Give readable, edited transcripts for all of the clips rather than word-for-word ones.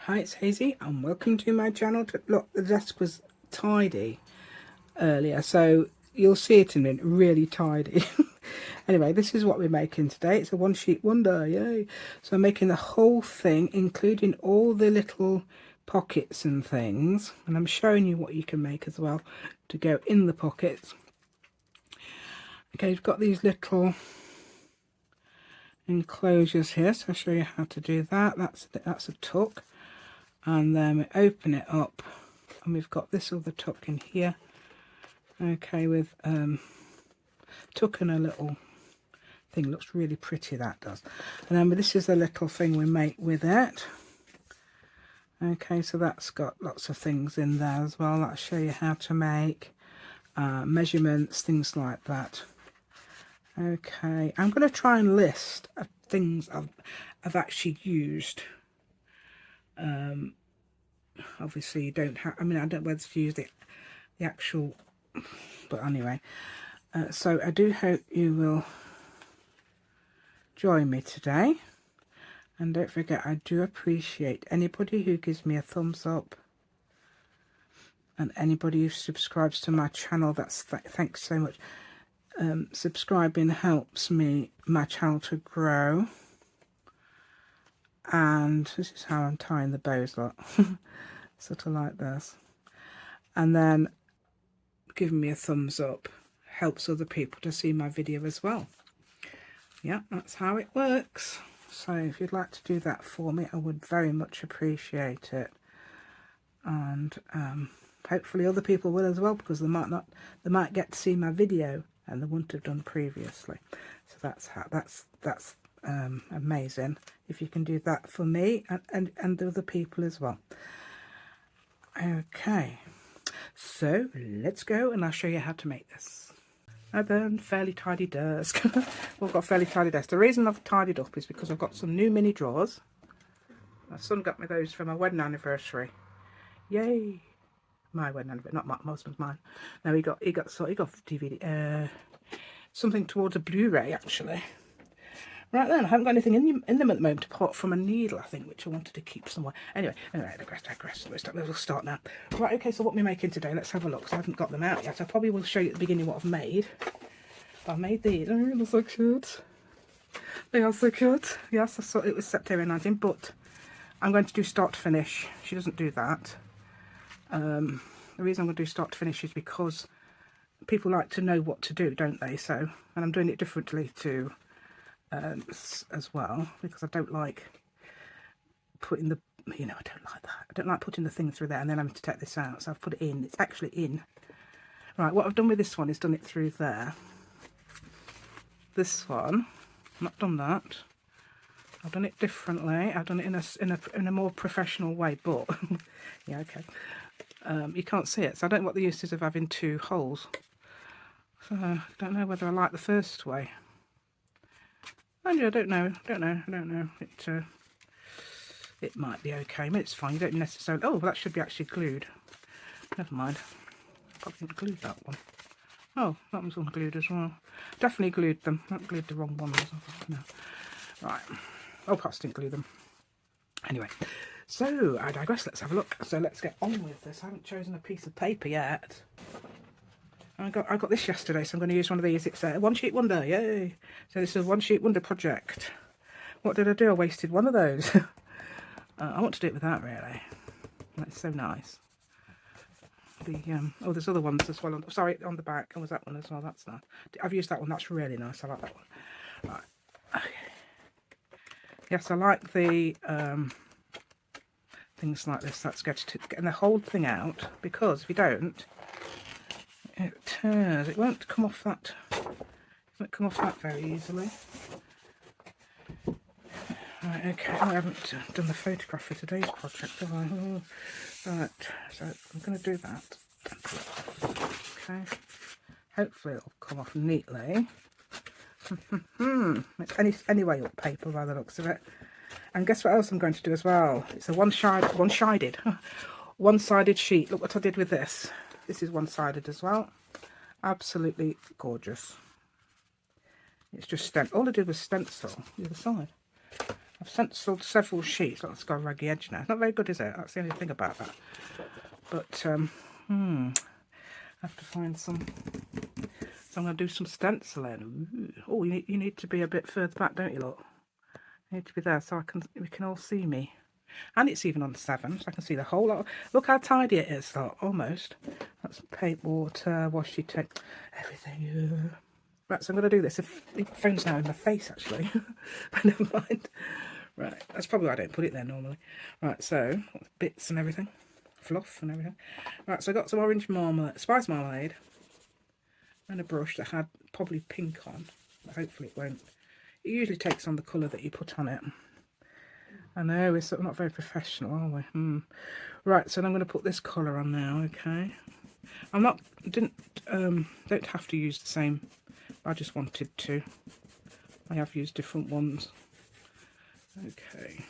Hi, it's Hazy and welcome to my channel. Look, the desk was tidy earlier, so you'll see it in a minute, really tidy. Anyway, this is what we're making today. It's a one sheet wonder, yay. So I'm making the whole thing, including all the little pockets and things, and I'm showing you what you can make as well to go in the pockets. Okay, you've got these little enclosures here, so I'll show you how to do that. That's a tuck. And then we open it up and we've got this other tuck in here, okay, with tuck and a little thing. Looks really pretty, that does. And then this is the little thing we make with it. Okay, so that's got lots of things in there as well. I'll show you how to make measurements, things like that. Okay, I'm going to try and list things I've actually used. Obviously you don't have, I mean, I don't know whether to use the actual, but anyway, so I do hope you will join me today, and don't forget, I do appreciate anybody who gives me a thumbs up and anybody who subscribes to my channel. Thanks so much. Subscribing helps my channel to grow, and this is how I'm tying the bows, look. Sort of like this, and then giving me a thumbs up helps other people to see my video as well. Yeah, that's how it works. So if you'd like to do that for me, I would very much appreciate it, and hopefully other people will as well, because they might get to see my video and they wouldn't have done previously. So that's amazing if you can do that for me and other people as well. Okay, so let's go and I'll show you how to make this. And then fairly tidy desk. We've got a fairly tidy desk. The reason I've tidied up is because I've got some new mini drawers. My son got me those for my wedding anniversary. Yay! My wedding anniversary, not my husband's, mine. No, he got DVD. Something towards a Blu-ray actually. Right then, I haven't got anything in them at the moment apart from a needle, I think, which I wanted to keep somewhere. Anyway, digress. We'll start now. Right, okay, so what we're making today, let's have a look, because I haven't got them out yet. I probably will show you at the beginning what I've made. But I made these. Oh, they're so cute. They are so cute. Yes, I thought it was September 19, but I'm going to do start to finish. She doesn't do that. The reason I'm going to do start to finish is because people like to know what to do, don't they? So, and I'm doing it differently to as well, because I don't like putting the, I don't like that. I don't like putting the thing through there and then having to take this out. So I've put it in. It's actually in. Right, what I've done with this one is done it through there. This one, I've not done that. I've done it differently. I've done it in a more professional way, but yeah, okay. You can't see it, so I don't know what the use is of having two holes. So I don't know whether I like the first way. And I don't know. It might be okay, but it's fine. You don't necessarily. Oh, well, that should be actually glued. Never mind. Probably didn't glue that one. Oh, that one's unglued as well. Definitely glued them. Not glued the wrong ones. No. Right. Oh, perhaps didn't glue them. Anyway, so I digress. Let's have a look. So let's get on with this. I haven't chosen a piece of paper yet. I got this yesterday, so I'm going to use one of these. It's a one sheet wonder, yay! So this is a one sheet wonder project. What did I do? I wasted one of those. I want to do it with that, really. That's so nice. Oh, there's other ones as well. On the back. And was that one as well? That's nice. I've used that one. That's really nice. I like that one. Right. Okay. Yes, I like the things like this. That's good to get the whole thing out, because if you don't, it tears. It won't come off that. It won't come off that very easily. Right, okay. I haven't done the photograph for today's project, have I? Oh, right, so I'm going to do that. Okay. Hopefully it'll come off neatly. It's any way up paper by the looks of it. And guess what else I'm going to do as well? It's a one-sided sheet. Look what I did with this. This is one-sided as well. Absolutely gorgeous. It's just all I did was stencil the other side. I've stenciled several sheets. Look, it's got a raggy edge now. It's not very good, is it? That's the only thing about that. But, I have to find some. So I'm going to do some stenciling. Ooh. Oh, you need to be a bit further back, don't you, look? You need to be there so we can all see me. And it's even on 7, so I can see the whole lot. Look how tidy it is, look, almost. That's paint, water, washi tape, everything. Right, so I'm going to do this. If the phone's now in my face, actually. But never mind. Right, that's probably why I don't put it there normally. Right, so bits and everything, fluff and everything. Right, so I got some orange marmalade, spice marmalade, and a brush that had probably pink on. Hopefully it won't. It usually takes on the colour that you put on it. I know, we're sort of not very professional, are we? Right, so I'm going to put this colour on now, okay? Don't have to use the same. I just wanted to. I have used different ones. Okay.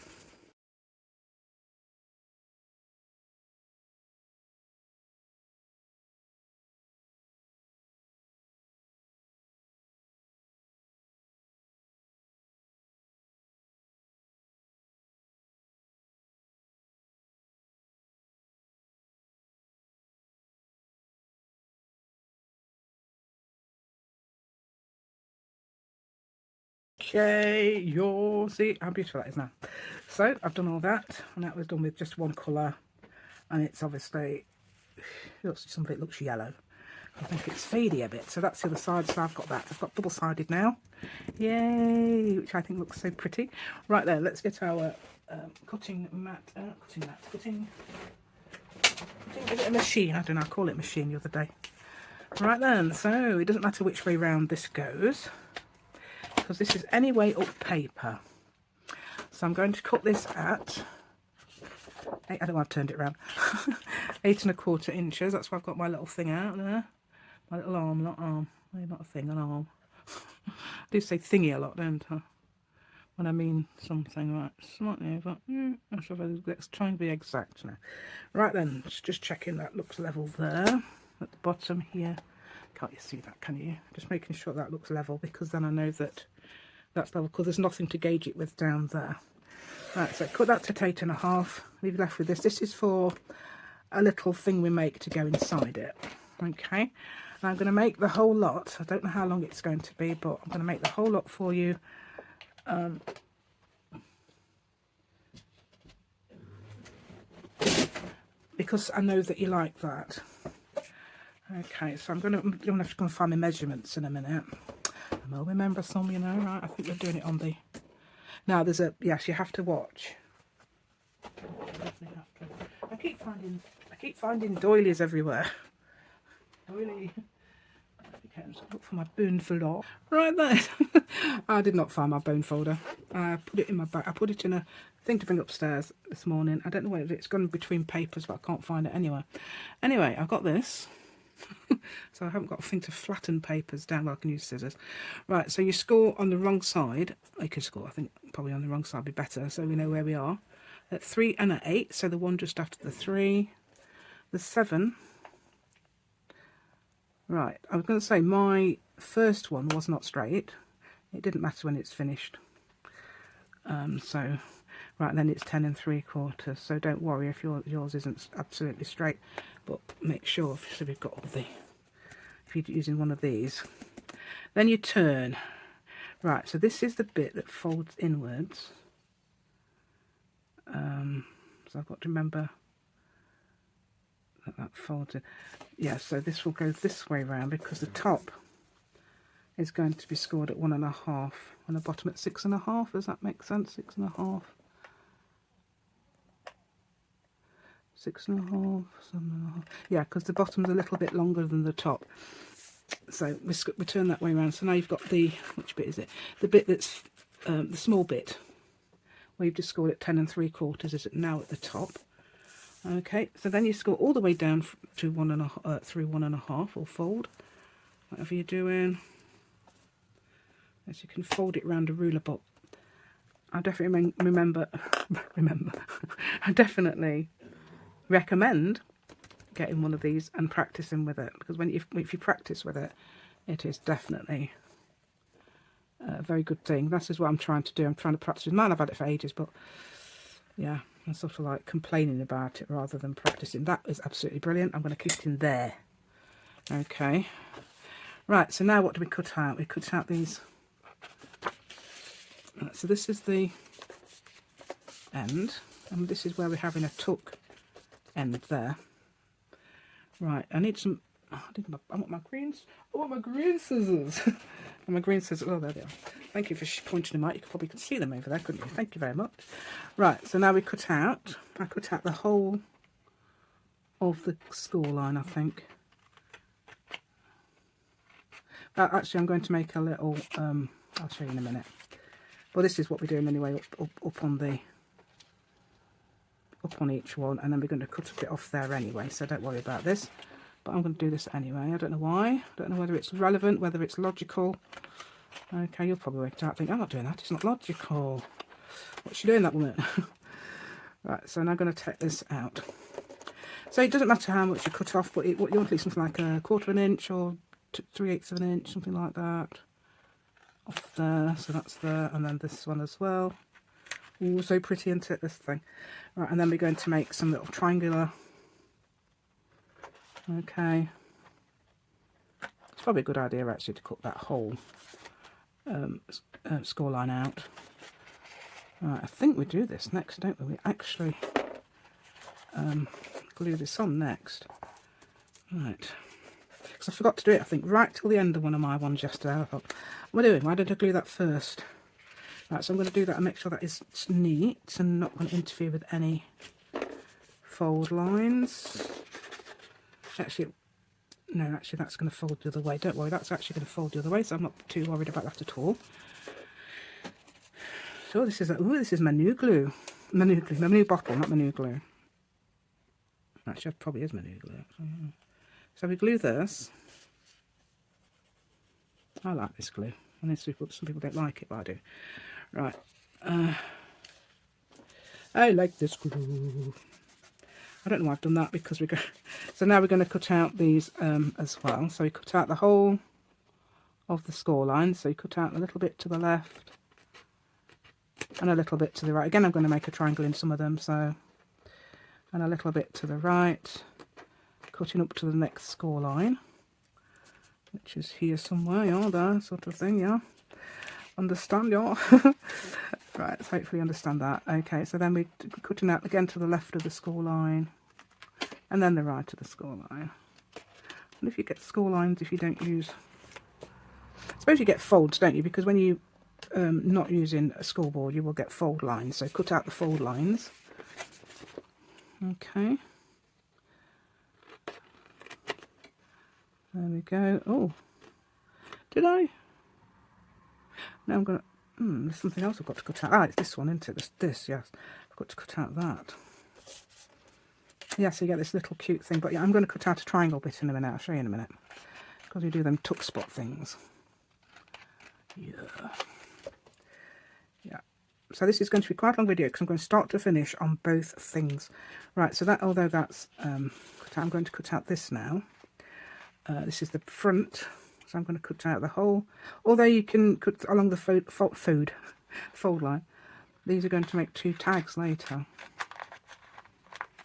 Okay, see how beautiful that is now. So I've done all that, and that was done with just one colour, and it's obviously some of it looks yellow. I think it's fadey a bit, so that's the other side. So I've got that. I've got double-sided now. Yay! Which I think looks so pretty. Right there, let's get our cutting mat. Cutting. Is it a machine? I don't know. I call it machine the other day. Right then, so it doesn't matter which way round this goes, because this is any way up paper. So I'm going to cut this at, I don't know, I've turned it around, 8 1/4 inches. That's why I've got my little thing out there. My little arm, not arm. Not a thing, an arm. I do say thingy a lot, don't I? When I mean something, right? Slightly over. Let's try and be exact now. Right then, just checking that looks level there. At the bottom here. Can't you see that, can you? Just making sure that looks level, because then I know that that's level, because there's nothing to gauge it with down there. Right, so cut that to 8 1/2. Leave left with this. This is for a little thing we make to go inside it. Okay, and I'm going to make the whole lot. I don't know how long it's going to be, but I'm going to make the whole lot for you. Because I know that you like that. Okay, so I'm going to have to go and find my measurements in a minute. And I'll remember some, you know, right? I think we're doing it on the... Now, there's a... Yes, you have to watch. I keep finding doilies everywhere. Doily. Okay, I'm just going to look for my bone folder. Right there. I did not find my bone folder. I put it in my bag. I put it in a thing to bring upstairs this morning. I don't know whether it's gone between papers, but I can't find it anywhere. Anyway, I've got this. So I haven't got a thing to flatten papers down. Well, I can use scissors. Right, so you score on the wrong side. I could score, I think, probably on the wrong side would be better, so we know where we are. At 3 and at 8, so the one just after the 3. The 7. Right, I was going to say my first one was not straight. It didn't matter when it's finished. So, right, then it's 10 3/4. So don't worry if yours isn't absolutely straight, but make sure, so we've got all the, if you're using one of these, then you turn. Right, so this is the bit that folds inwards. So I've got to remember that folds in. Yeah, so this will go this way round, because the top is going to be scored at 1 1/2 and the bottom at 6 1/2. Does that make sense? 6 1/2. 6 1/2, 7 1/2. Yeah, because the bottom's a little bit longer than the top. So we turn that way around. So now you've got the, which bit is it? The bit that's the small bit where you've just scored at 10 3/4 is now at the top. Okay, so then you score all the way down to 1 1/2, through 1 1/2, or fold, whatever you're doing. As you can fold it around a ruler, but I definitely remember. I definitely recommend getting one of these and practicing with it, because if you practice with it, it is definitely a very good thing. This is what I'm trying to do. I'm trying to practice with mine. I've had it for ages, but yeah, I'm sort of like complaining about it rather than practicing. That is absolutely brilliant. I'm going to keep it in there. Okay. Right, so now what do we cut out? We cut out these. Right, so this is the end, and this is where we're having a tuck end there. Right, I need some. Oh, I want my greens. I want my green scissors. And my green scissors. Oh, there they are. Thank you for pointing them out. You probably could see them over there, couldn't you? Thank you very much. Right, so now we cut out. I cut out the whole of the score line, I think. Actually, I'm going to make a little. I'll show you in a minute. Well, this is what we're doing anyway. Up on each one, and then we're going to cut a bit off there anyway. So don't worry about this. But I'm going to do this anyway. I don't know why. I don't know whether it's relevant, whether it's logical. Okay, you'll probably work it out. Think, I'm not doing that. It's not logical. What's she doing, that woman? Right, so now I'm going to take this out. So it doesn't matter how much you cut off, but you want to leave something like 1/4 of an inch or 3/8 of an inch, something like that. Off there, so that's there, and then this one as well. Ooh, so pretty, isn't it, this thing? Right, and then we're going to make some little triangular. Okay. It's probably a good idea actually to cut that whole score line out. Right, I think we do this next, don't we? We actually glue this on next. Right. Because I forgot to do it, I think, right till the end of one of my ones yesterday. I thought, what am I doing? Why did I glue that first? Right, so I'm going to do that and make sure that is neat and not going to interfere with any fold lines. Actually, no, actually that's going to fold the other way. Don't worry, that's actually going to fold the other way, so I'm not too worried about that at all. So this is this is my new glue. My new bottle, not my new glue. Actually, it probably is my new glue. So we glue this. I like this glue. I know some people don't like it, but I do. Right. I like this glue. I don't know why I've done that, because we're going. So now we're going to cut out these as well. So we cut out the whole of the score line. So you cut out a little bit to the left and a little bit to the right. Again, I'm going to make a triangle in some of them. So, and a little bit to the right, cutting up to the next score line, which is here somewhere. Yeah, there, sort of thing. Yeah, understand? Yeah. Right. So hopefully you understand that. Okay. So then we're cutting out again to the left of the score line. And then the right of the score line. And if you get score lines, if you don't use, I suppose you get folds, don't you? Because when you not using a scoreboard, you will get fold lines. So cut out the fold lines. Okay. There we go. Oh, did I? Now I'm gonna. There's something else I've got to cut out. Ah, it's this one, isn't it? This, yes. I've got to cut out that. Yeah, so you get this little cute thing, but yeah, I'm going to cut out a triangle bit in a minute. I'll show you in a minute, because we do them tuck spot things. Yeah. So this is going to be quite a long video, because I'm going to start to finish on both things. Right, so that, although that's cut out, I'm going to cut out this now. This is the front, so I'm going to cut out the whole. Although you can cut along the fold line. These are going to make 2 tags later.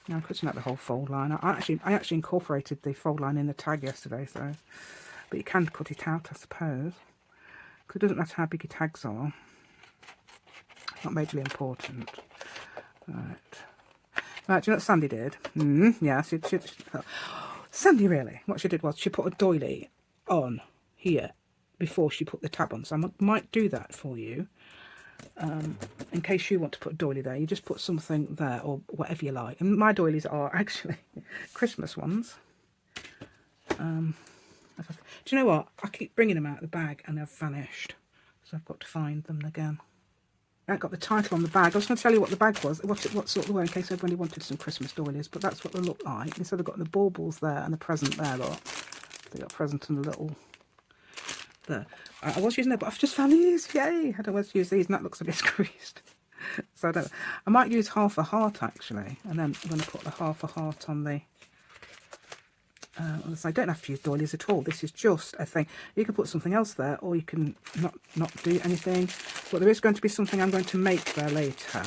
Now I'm cutting out the whole fold line. I actually incorporated the fold line in the tag yesterday, so, but you can cut it out, I suppose, because it doesn't matter how big your tags are. It's not majorly important. Right. Right, do you know what Sandy did? Yeah, Sandy, really, what she did was she put a doily on here before she put the tab on. So I might do that for you. In case you want to put a doily there, you just put something there, or whatever you like. And my doilies are actually Christmas ones. Do you know what? I keep bringing them out of the bag and they've vanished, so I've got to find them again. I got the title on the bag. I was going to tell you what the bag was, what sort of were, in case everybody wanted some Christmas doilies, but that's what they look like. And so they've got the baubles there and the present there. Look, they got a present and a little there. I was using it, but I've just found these. Yay! I don't want to use these, and that looks a bit creased. So I might use half a heart actually, and then I'm going to put the half a heart on the So I don't have to use doilies at all. This is just a thing. You can put something else there, or you can not do anything. But there is going to be something I'm going to make there later.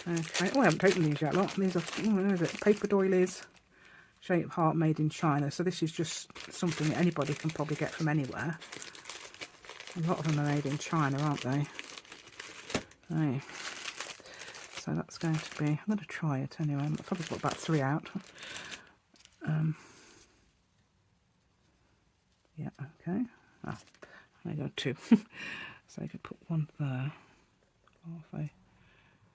Okay. Oh, I haven't opened these yet. Look, these are what is it? Paper doilies, shape heart, made in China. So this is just something that anybody can probably get from anywhere. A lot of them are made in China, aren't they? Right. So that's going to be. I'm going to try it anyway. I'll probably put about 3 out. Yeah, okay. Ah, I got 2. So I could put 1 there. Half a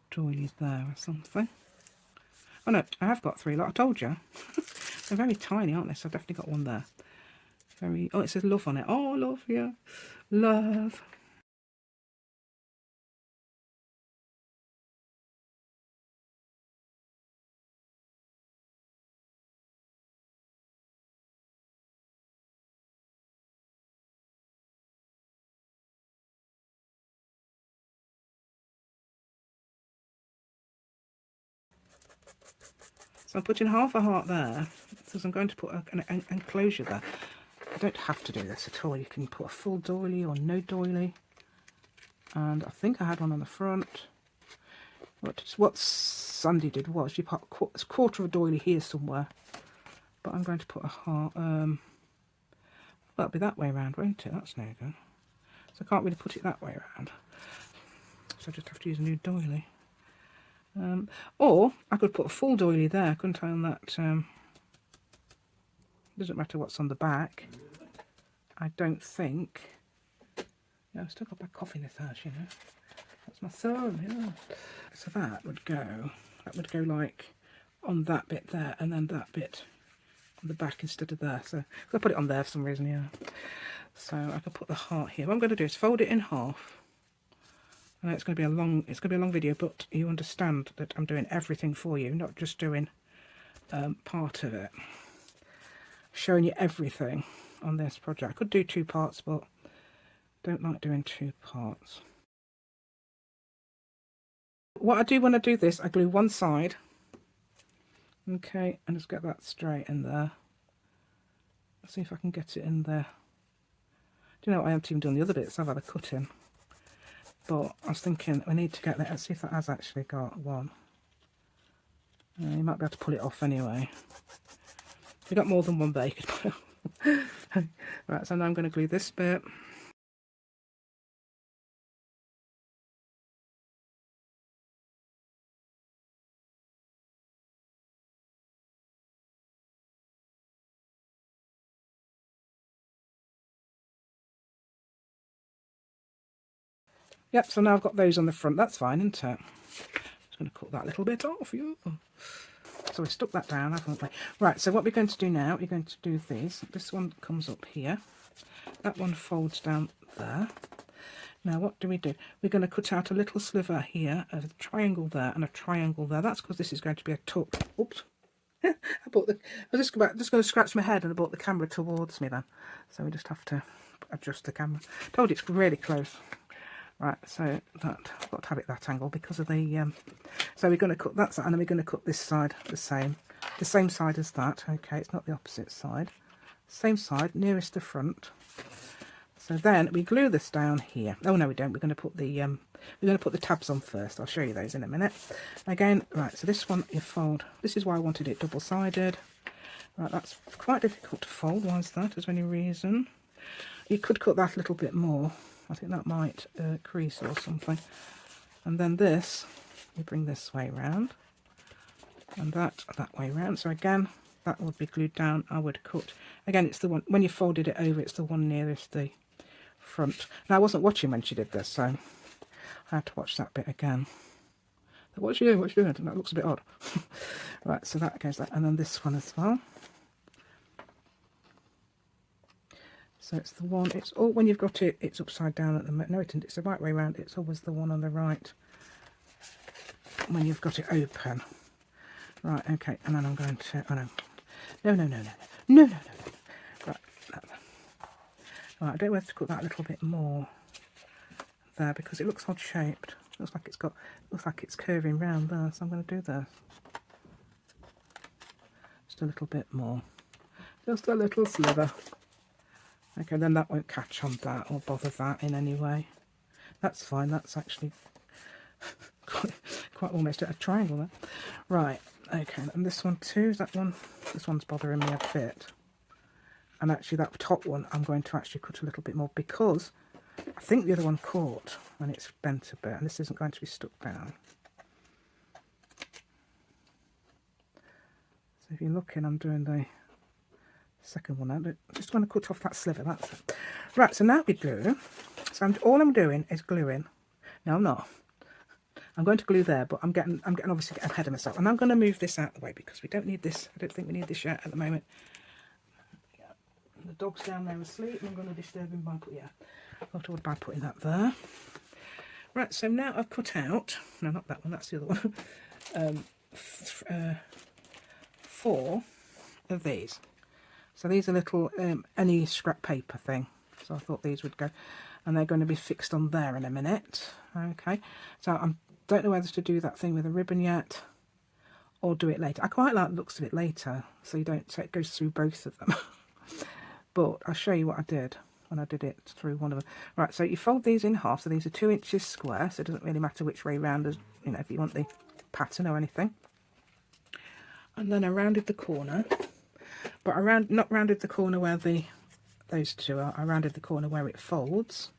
doily there or something. Oh no, I have got 3. Like I told you. They're very tiny, aren't they? So I've definitely got 1 there. Very. Oh, it says love on it. Oh, love, yeah. Love. So I'm putting half a heart there, because I'm going to put an enclosure there. You don't have to do this at all. You can put a full doily or no doily. And I think I had one on the front. What Sandy did was she put a quarter of a doily here somewhere. But I'm going to put a heart. That'll be that way around, won't it? That's no good. So I can't really put it that way around. So I just have to use a new doily. Or I could put a full doily there, couldn't I, on that? Doesn't matter what's on the back. I don't think. Yeah, I've still got my coffee in this house, you know. That's my thumb, yeah. So that would go like on that bit there, and then that bit on the back instead of there. So I put it on there for some reason, yeah. So I could put the heart here. What I'm going to do is fold it in half. I know it's going to be a long video, but you understand that I'm doing everything for you, not just doing part of it. Showing you everything on this project. I could do 2 parts, but don't like doing 2 parts. What I do when I do this, I glue one side. Okay, and just get that straight in there. Let's see if I can get it in there. Do you know what? I haven't even done the other bits. I've had a cut in. But I was thinking we need to get that. Let's see if that has actually got one. You might be able to pull it off anyway. We've got more than one there you could put off. Right, so now I'm going to glue this bit. Yep, so now I've got those on the front. That's fine, isn't it? Just going to cut that little bit off. Yeah. So we stuck that down, haven't we? Right, so what we're going to do now, we're going to do this. This one comes up here. That one folds down there. Now what do? We're going to cut out a little sliver here, a triangle there, and a triangle there. That's because this is going to be a tuck. Oops. I was just going to scratch my head and I brought the camera towards me then. So we just have to adjust the camera. Told you it's really close. Right, so that I've got to have it that angle because of the so we're going to cut that side, and then we're going to cut this side the same side as that. Okay, it's not the opposite side, same side, nearest the front. So then we glue this down here. Oh no, we don't. We're going to put the tabs on first. I'll show you those in a minute. Again, right. So this one you fold. This is why I wanted it double-sided. Right, that's quite difficult to fold. Why is that? Is there any reason? You could cut that a little bit more. I think that might crease or something. And then this, you bring this way round, and that way round. So again, that would be glued down. I would cut. Again, it's the one, when you folded it over, it's the one nearest the front. Now, I wasn't watching when she did this, so I had to watch that bit again. What's she doing? What's she doing? That looks a bit odd. Right, so that goes there. And then this one as well. So it's the one, it's all, when you've got it, it's upside down at the moment. No, it isn't. It's the right way around. It's always the one on the right when you've got it open. Right, okay, and then I'm going to, oh no. No. Right, that. Right, I don't know whether to cut that a little bit more there because it looks odd shaped. Looks like it's curving round there, so I'm going to do this. Just a little bit more. Just a little sliver. Okay, then that won't catch on that or bother that in any way. That's fine. That's actually quite almost a triangle there. Right, okay, and this one too, is that one? This one's bothering me a bit. And actually that top one I'm going to actually cut a little bit more because I think the other one caught when it's bent a bit, and this isn't going to be stuck down. So if you're looking, I'm doing the second one. I'm just going to cut off that sliver, that's it. Right, so now we glue. So all I'm doing is gluing. No, I'm not. I'm going to glue there, but I'm getting obviously getting ahead of myself. And I'm going to move this out of the way because we don't need this. I don't think we need this yet at the moment. The dog's down there asleep, and I'm going to disturb him by putting that there. Right, so now I've cut out, no, not that one, that's the other one, 4 of these. So these are little any scrap paper thing. So I thought these would go, and they're going to be fixed on there in a minute. Okay, so I don't know whether to do that thing with a ribbon yet or do it later. I quite like the looks of it later, so it goes through both of them. But I'll show you what I did when I did it through one of them. Right, so you fold these in half. So these are 2 inches square, so it doesn't really matter which way round, as you know, if you want the pattern or anything. And then I rounded the corner, but not rounded the corner where those two are. I rounded the corner where it folds.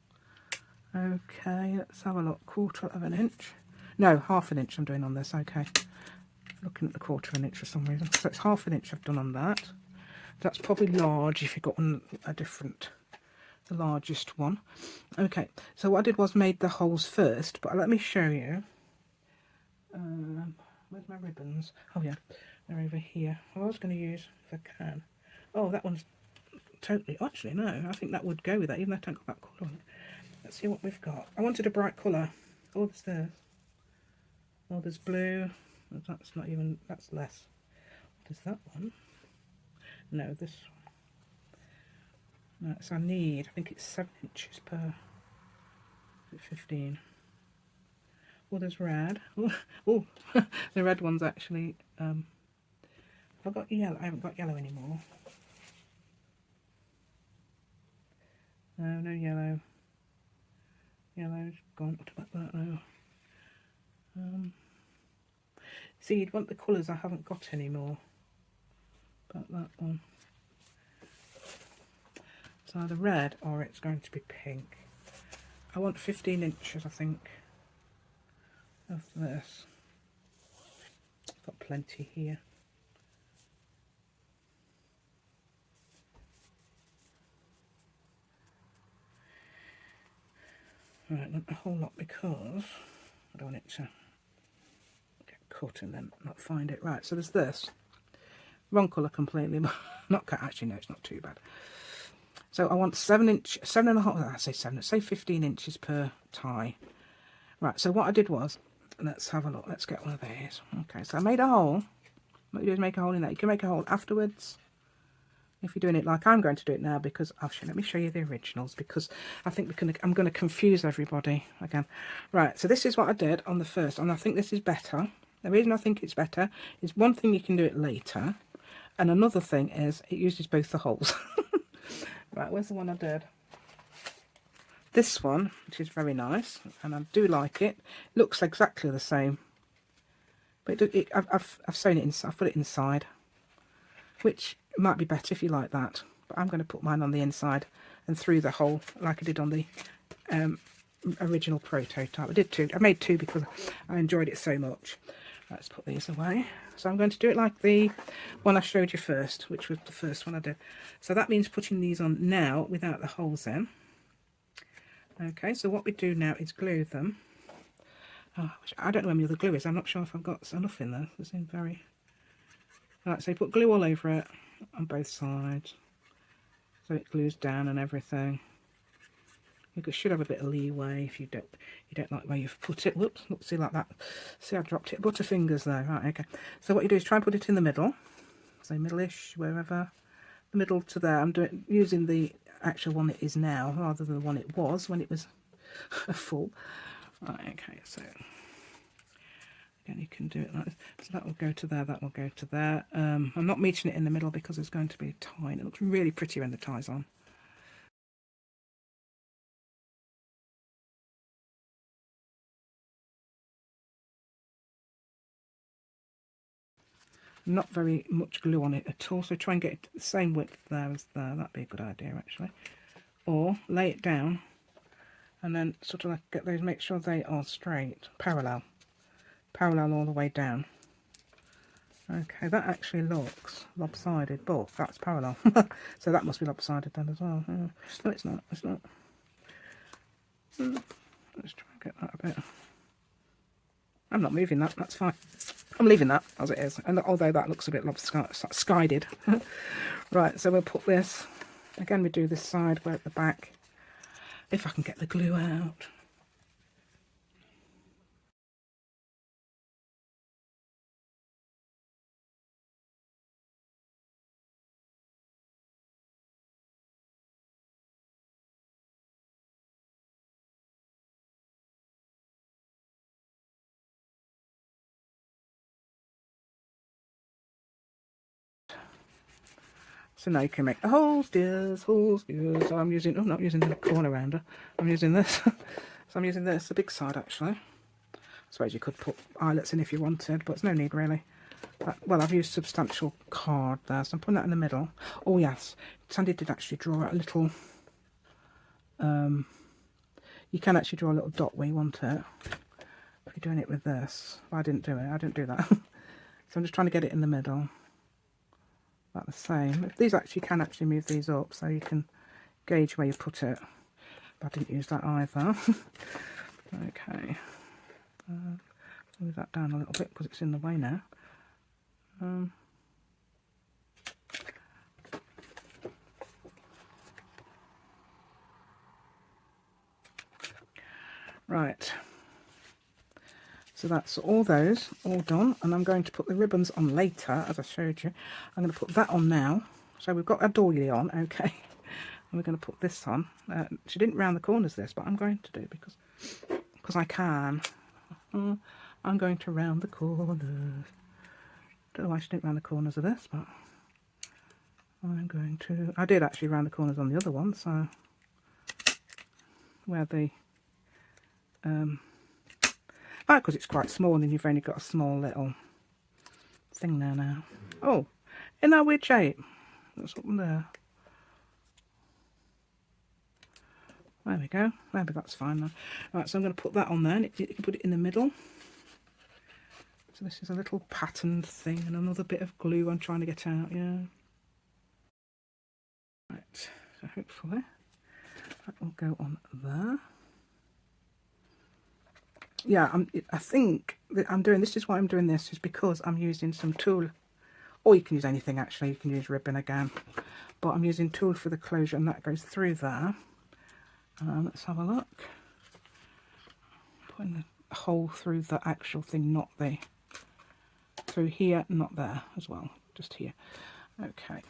Okay, let's have a look. 1/4 of an inch. No, 1/2 an inch I'm doing on this. Okay, looking at the 1/4 an inch for some reason. So it's 1/2 an inch I've done on that. That's probably large if you've got the largest one. Okay, so what I did was made the holes first, but let me show you. Where's my ribbons? Oh yeah, they're over here. I was going to use, if I can. Oh, that one's totally, actually no, I think that would go with that, even though I don't got that colour on it. Let's see what we've got. I wanted a bright colour. Oh, there's blue. That's not even, that's less. There's that one. No, this one. No, so I think it's 7 inches per 15. Oh, there's red. Oh, the red one's actually, have I got yellow? I haven't got yellow anymore. No yellow. Yellow's gone. What about that now? See, you'd want the colours I haven't got anymore. About that one. It's either red or it's going to be pink. I want 15 inches, I think, of this. I've got plenty here. Right, not a whole lot because I don't want it to get cut and then not find it. Right, so there's this. Wrong colour completely, but not cut. Actually, no, it's not too bad. So I want 7.5, I say 7, say 15 inches per tie. Right, so what I did was, let's have a look, let's get one of these. Okay, so I made a hole. What you do is make a hole in there. You can make a hole afterwards if you're doing it like I'm going to do it now, because let me show you the originals, because I think I'm going to confuse everybody again. Right, so this is what I did on the first, and I think this is better. The reason I think it's better is, one thing, you can do it later, and another thing is it uses both the holes. Right, where's the one I did? This one, which is very nice, and I do like it. Looks exactly the same, but I've sewn it inside. I've put it inside, which might be better if you like that. But I'm going to put mine on the inside and through the hole, like I did on the original prototype. I did 2. I made 2 because I enjoyed it so much. Let's put these away. So I'm going to do it like the one I showed you first, which was the first one I did. So that means putting these on now without the holes in. Okay, so what we do now is glue them. Oh, I don't know where my other glue is. I'm not sure if I've got enough in there. It's in very... Right, so you put glue all over it on both sides, so it glues down and everything. You should have a bit of leeway if you don't like where you've put it. Whoops, look, see, like that. See, I dropped it. Butterfingers there. Right, okay. So what you do is try and put it in the middle. So middle-ish, wherever. The middle to there. I'm using the actual one it is now, rather than the one it was when it was full. Right, okay, so Again, you can do it like this. So that will go to there, that will go to there. I'm not meeting it in the middle because there's going to be a tie. It looks really pretty when the tie's on. Not very much glue on it at all, so try and get it the same width there as there. That'd be a good idea, actually. Or lay it down and then sort of like get those, make sure they are straight, parallel all the way down. Okay, that actually looks lopsided, but that's parallel. So that must be lopsided then as well. No, it's not. It's not. Let's try and get that a bit. I'm not moving that. That's fine. I'm leaving that as it is. And although that looks a bit lopsided. Right, so we'll put this. Again, we do this side. We're at the back. If I can get the glue out. So now you can make the holes, dears, holes, dears. So I'm using, I'm not using the corner rounder. I'm using this. So I'm using this, the big side actually. I suppose you could put eyelets in if you wanted, but it's no need really. But, well, I've used substantial card there, so I'm putting that in the middle. Oh yes, Sandy did actually draw a little, you can actually draw a little dot where you want it. If you're doing it with this. Well, I didn't do it, I didn't do that. So I'm just trying to get it in the middle. About the same. These actually can actually move these up so you can gauge where you put it. But I didn't use that either. Okay. Move that down a little bit because it's in the way now. Right. So that's all those, all done, and I'm going to put the ribbons on later, as I showed you. I'm going to put that on now. So we've got our doily on, okay, and we're going to put this on. She didn't round the corners this, but I'm going to do because I can. I'm going to round the corners. Don't know why she didn't round the corners of this, but I'm going to. I did actually round the corners on the other one, so where the because it's quite small and you've only got a small little thing there now. Oh, in that weird shape. That's up there. There we go. Maybe that's fine now. Right, so I'm going to put that on there. And you can put it in the middle. So this is a little patterned thing and another bit of glue I'm trying to get out. Yeah. Right. So hopefully that will go on there. Yeah, I think that I'm doing this is why I'm doing this is because I'm using some tulle, or you can use anything actually, you can use ribbon again, but I'm using tulle for the closure and that goes through there. Let's have a look. Putting the hole through the actual thing, not the through here, not there as well, just here. Okay.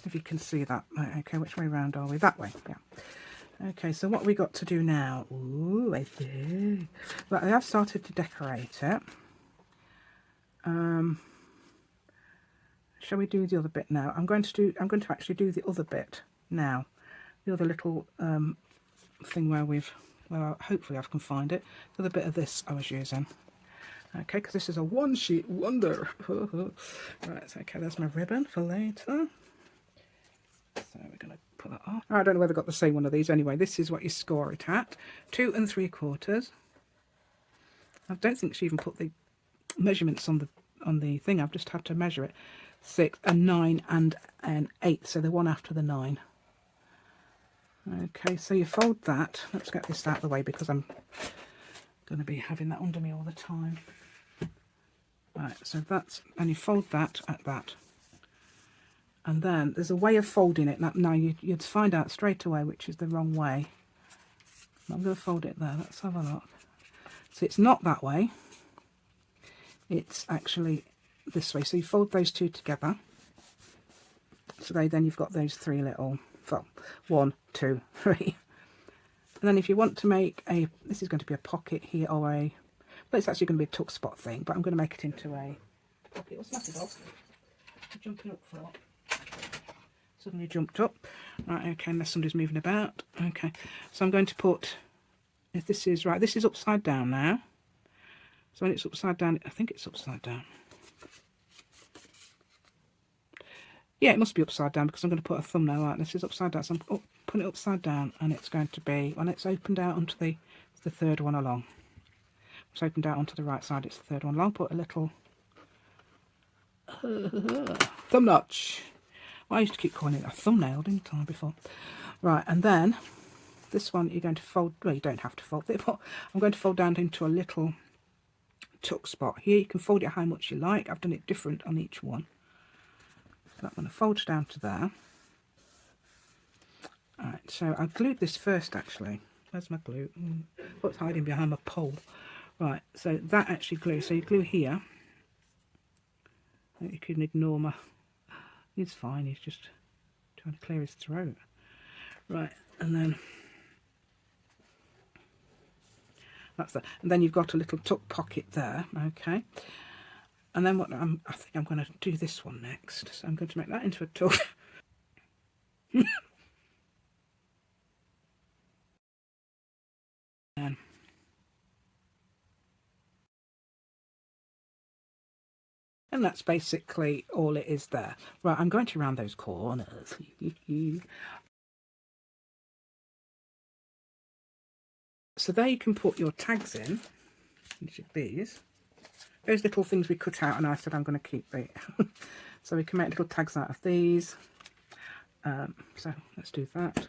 If you can see that. Okay, which way round are we? That way. Yeah. Okay, so what we got to do now? Ooh, I see. But I have started to decorate it. Shall we do the other bit now? I'm going to actually do the other bit now. The other little thing where hopefully I can find it. The other bit of this I was using. Okay, because this is a one sheet wonder. Right, okay, there's my ribbon for later. So we're going to put that off. I don't know whether I got the same one of these. Anyway, this is what you score it at. 2 3/4. I don't think she even put the measurements on the thing. I've just had to measure it. 6, a 9 and an 8. So the one after the 9. Okay, so you fold that. Let's get this out of the way because I'm going to be having that under me all the time. Right, so that's, and you fold that at that. And then there's a way of folding it. Now you'd find out straight away which is the wrong way. I'm going to fold it there. Let's have a look. So it's not that way. It's actually this way. So you fold those two together. So then you've got those 3 little, well, 1, 2, 3. And then if you want to make a, this is going to be a pocket here or a, But it's actually going to be a tuck spot thing, but I'm going to make it into a pocket. What's that about? Jumping up for what? Suddenly jumped up. Right, okay, unless somebody's moving about. Okay, so I'm going to put, if this is right, this is upside down now. So when it's upside down, I think it's upside down. Yeah, it must be upside down because I'm going to put a thumbnail like this is upside down. So I'm putting it upside down, and it's going to be, when it's opened out onto the third one along. It's opened out onto the right side, it's the third one along. Put a little thumb notch. Well, I used to keep calling it a thumbnail, didn't I, before? Right, and then this one you're going to fold, well, you don't have to fold it, but I'm going to fold down into a little tuck spot. Here you can fold it how much you like. I've done it different on each one. So that one folds down to there. Alright, so I glued this first actually. Where's my glue? Oh, it's hiding behind my pole. Right, so that actually glues. So you glue here. You can ignore my... He's fine, he's just trying to clear his throat. Right, and then... That's that. And then you've got a little tuck pocket there, okay. And then what I think I'm going to do this one next. So I'm going to make that into a tuck. And that's basically all it is there. Right, I'm going to round those corners. So there you can put your tags in, which are these. Those little things we cut out, and I said I'm going to keep it. So we can make little tags out of these. So let's do that.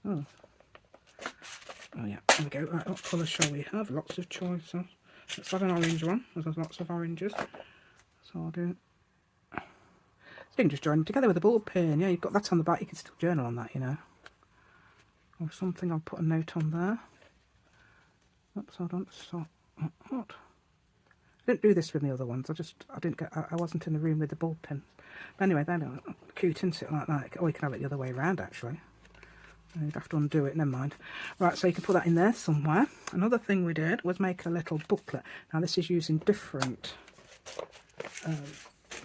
Oh yeah, there we go. Right, what colour shall we have? Lots of choices. Let's have an orange one. There's lots of oranges. So I'll do... So you can just join them together with a ball pen. Yeah, you've got that on the back. You can still journal on that, you know. Or something. I'll put a note on there. Oops, hold on. So, what? I didn't do this with the other ones. I wasn't in the room with the ball pens. But anyway, they're cute, isn't it? Like that. Oh, you can have it the other way around, actually. You'd have to undo it, never mind. Right, so you can put that in there somewhere. Another thing we did was make a little booklet. Now this is using different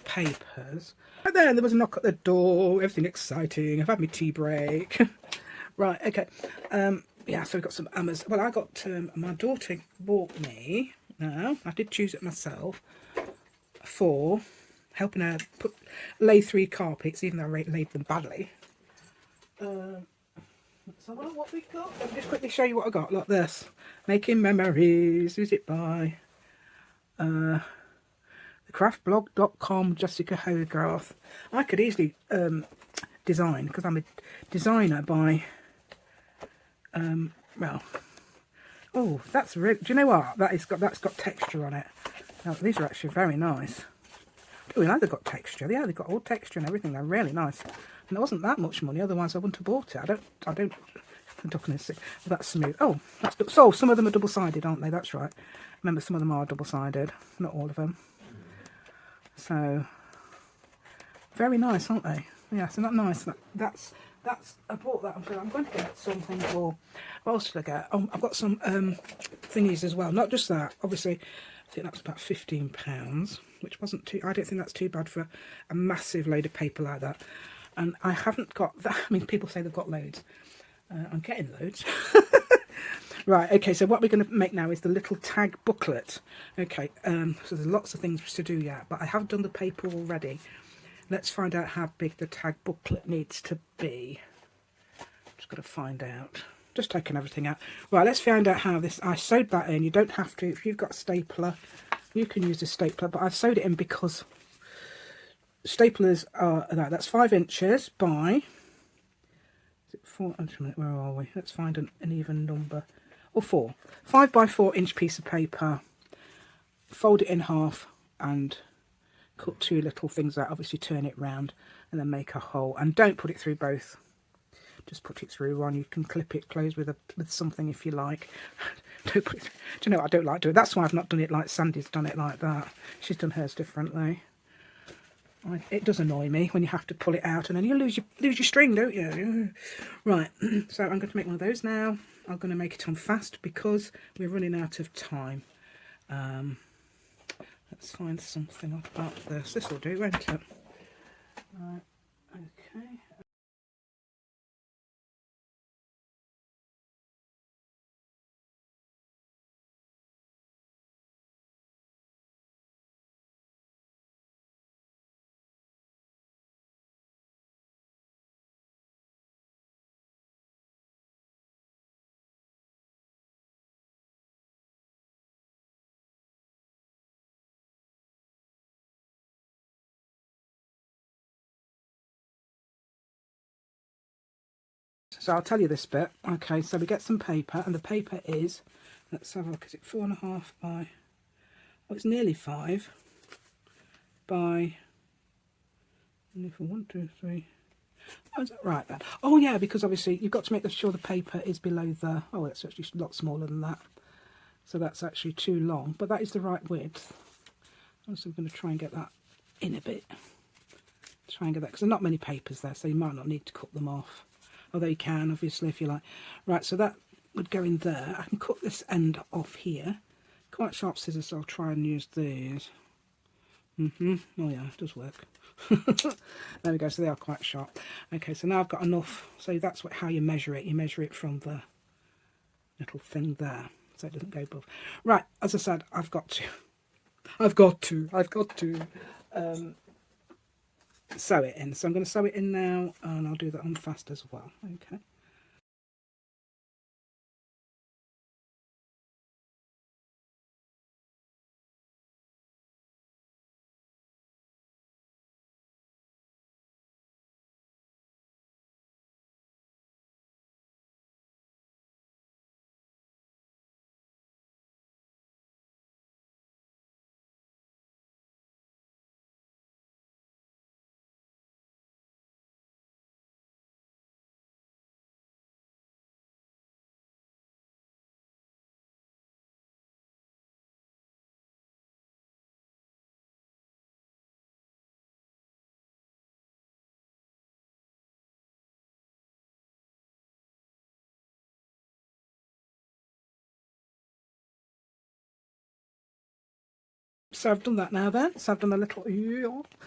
papers. And then there was a knock at the door, everything exciting. I've had my tea break. Right, okay. Yeah, so we've got some Amazon. Well, I got, my daughter bought me, no, I did choose it myself, for helping her lay 3 carpets, even though I laid them badly. So what we got, let me just quickly show you what I got, like this. Making Memories, who's it by? Thecraftblog.com, Jessica Hogarth. I could easily design, because I'm a designer by, well, oh, that's really, do you know what? That's got texture on it. Now, these are actually very nice. Oh, yeah, they've got texture. Yeah, they've got all texture and everything. They're really nice. And it wasn't that much money, otherwise I wouldn't have bought it. I'm not going to see. That's smooth. Oh, so some of them are double-sided, aren't they? That's right. Remember, some of them are double-sided. Not all of them. So, very nice, aren't they? Yeah, so that's nice. That's I bought that. I'm going to get something for... What else did I get? Oh, I've got some thingies as well. Not just that. Obviously, I think that's about £15, which wasn't too... I don't think that's too bad for a massive load of paper like that. And I haven't got that. I mean, people say they've got loads. I'm getting loads. Right, okay, so what we're going to make now is the little tag booklet. Okay, so there's lots of things to do yet, but I have done the paper already. Let's find out how big the tag booklet needs to be. Just got to find out. Just taking everything out. Right, let's find out how this... I sewed that in. You don't have to. If you've got a stapler, you can use a stapler, but I've sewed it in because... Staplers are that's 5 inches by, is it 4? Where are we? Let's find an even number. Or 4. 5 by 4 inch piece of paper. Fold it in half and cut 2 little things out, obviously turn it round and then make a hole, and don't put it through both, just put it through one. You can clip it closed with something if you like. Don't put it, do you know what I don't like doing? That's why I've not done it like Sandy's done it like that. She's done hers differently. It does annoy me when you have to pull it out and then you lose your string, don't you? Right, so I'm going to make one of those now. I'm going to make it on fast because we're running out of time. Let's find something about this. This will do, won't it? Right, okay. So I'll tell you this bit. Okay, so we get some paper, and the paper is, let's have a look, is it 4.5 by, well, it's nearly 5 by, and if 1, 2, 3, oh, is that right then? Oh yeah, because obviously you've got to make sure the paper is below the, oh, it's actually a lot smaller than that. So that's actually too long, but that is the right width. So I'm going to try and get that in a bit. Try and get that, because there are not many papers there, so you might not need to cut them off. Although you can, obviously, if you like. Right, so that would go in there. I can cut this end off here. Quite sharp scissors, so I'll try and use these. Oh yeah, it does work. There we go, so they are quite sharp. Okay, so now I've got enough. So that's how you measure it. You measure it from the little thing there, so it doesn't go above. Right, as I said, I've got to sew it in. So I'm going to sew it in now, and I'll do that on fast as well. Okay. So I've done that now then. So I've done a little,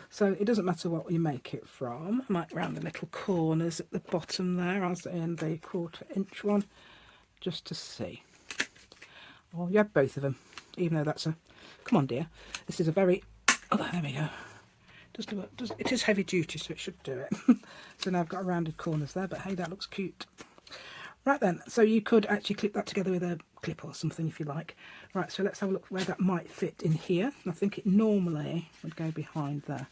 so it doesn't matter what you make it from. I might round the little corners at the bottom there, as in the 1/4 inch one, just to see. Oh, you have both of them, even though that's a, come on dear, this is a very, oh there we go. It is heavy duty, so it should do it. So now I've got rounded corners there, but hey, that looks cute. Right then, so you could actually clip that together with a clip or something if you like. Right, so let's have a look where that might fit in here. I think it normally would go behind there.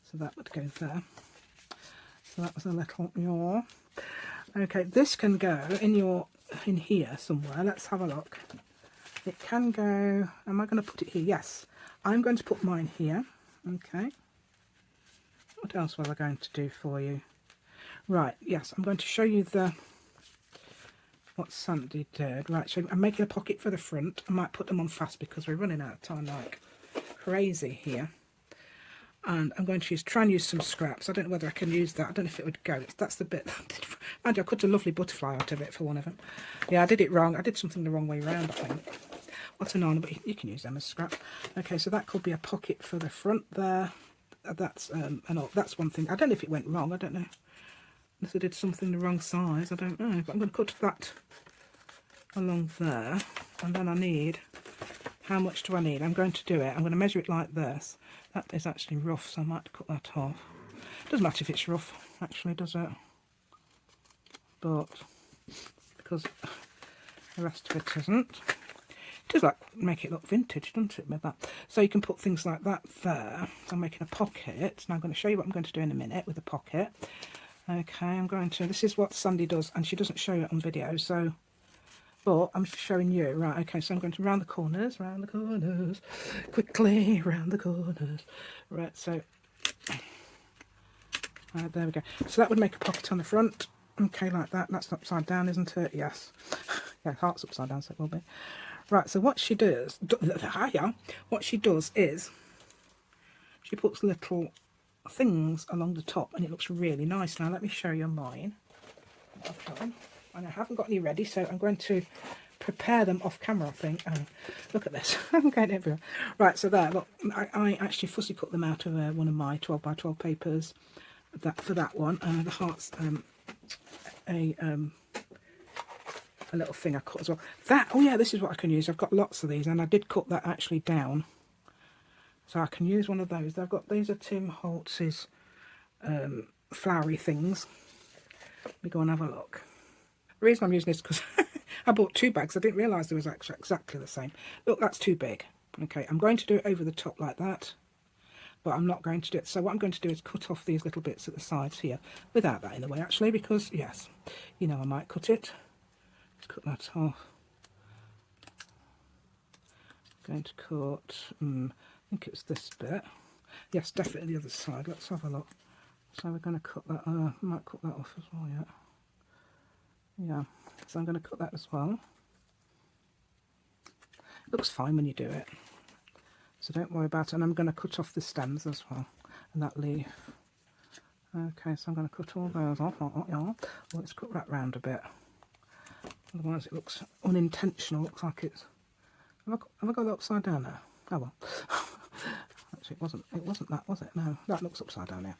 So that would go there. So that was a little, yaw. Okay, this can go in here somewhere. Let's have a look. It can go, am I going to put it here? Yes, I'm going to put mine here. Okay. What else was I going to do for you? Right, yes, I'm going to show you what Sandy did. Right, so I'm making a pocket for the front. I might put them on fast because we're running out of time like crazy here. And I'm going to try and use some scraps. I don't know whether I can use that. I don't know if it would go. That's the bit. And I cut a lovely butterfly out of it for one of them. Yeah, I did it wrong. I did something the wrong way around, I think. What's an honor, but you can use them as scrap. Okay, so that could be a pocket for the front there. That's that's one thing. I don't know if it went wrong. I don't know. Unless I did something the wrong size, I don't know. But I'm going to cut that along there, and then I need, how much do I need? I'm going to do it. I'm going to measure it like this. That is actually rough, so I might cut that off. Doesn't matter if it's rough, actually, does it? But because the rest of it isn't. It does like make it look vintage, doesn't it, with that? So you can put things like that there. So I'm making a pocket. Now I'm going to show you what I'm going to do in a minute with the pocket. Okay, I'm going to, this is what Sandy does, and she doesn't show it on video, so, but I'm just showing you. Right, okay, so I'm going to round the corners, quickly round the corners. Right, so there we go. So that would make a pocket on the front. Okay, like that. That's upside down, isn't it? Yes. Yeah, heart's upside down, so it will be. Right, so what she does, what she does is she puts little things along the top, and it looks really nice. Now let me show you mine. And I haven't got any ready, so I'm going to prepare them off camera, I think. Oh, look at this. I'm going everywhere. Right, so there, look, I actually fussy cut them out of one of my 12 by 12 papers. That for that one, the heart's a little thing I cut as well. That, oh yeah, this is what I can use. I've got lots of these, and I did cut that actually down, so I can use one of those. I've got, these are Tim Holtz's flowery things. Let me go and have a look. The reason I'm using this is because I bought 2 bags. I didn't realise there was actually exactly the same. Look, that's too big. Okay, I'm going to do it over the top like that, but I'm not going to do it. So what I'm going to do is cut off these little bits at the sides here, without that in the way actually, because yes, you know, I might cut it. Let's cut that off. I'm going to cut, I think it's this bit. Yes, definitely the other side. Let's have a look. So we're going to cut that, I might cut that off as well, yeah. Yeah, so I'm going to cut that as well. It looks fine when you do it, so don't worry about it. And I'm going to cut off the stems as well, and that leaf. Okay, so I'm going to cut all those off. Well, let's cut that round a bit, otherwise it looks unintentional. Looks like it's... Have I got it upside down there? Oh well. Actually, it wasn't that, was it? No, that looks upside down here.